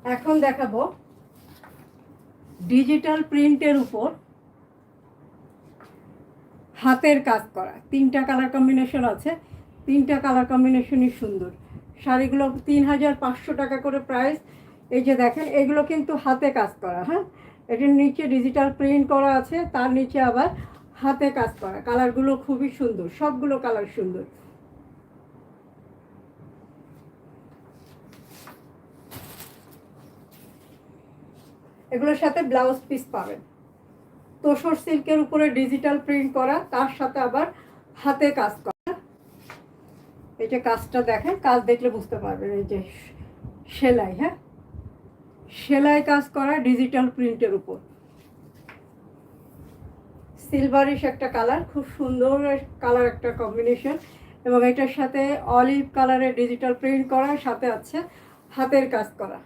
এখন দেখাবো ডিজিটাল প্রিন্টের উপর হাতের কাজ করা। 3টা কালার কম্বিনেশন আছে, 3টা কালার কম্বিনেশনই সুন্দর। শাড়িগুলো 3500 টাকা করে প্রাইস। এই যে দেখেন, এগুলো কিন্তু হাতে কাজ করা। হ্যাঁ, এটার নিচে ডিজিটাল প্রিন্ট করা আছে, তার নিচে আবার হাতে কাজ করা। কালারগুলো খুবই সুন্দর, সবগুলো কালার সুন্দর। এগুলোর সাথে ব্লাউজ পিস পাবেন। তোসর সিল্কের উপরে ডিজিটাল প্রিন্ট করা, তার সাথে আবার হাতে কাজ করা। এই যে কাজটা দেখেন, কাজ দেখলে বুঝতে পারবেন। এই যে সেলাই, হ্যাঁ, সেলাই কাজ করা ডিজিটাল প্রিন্টের উপর। সিলভারিশ একটা কালার, খুব সুন্দর কালার একটা কম্বিনেশন। এবং এটার সাথে অলিভ কালারের ডিজিটাল প্রিন্ট করা, সাথে আছে হাতের কাজ করা।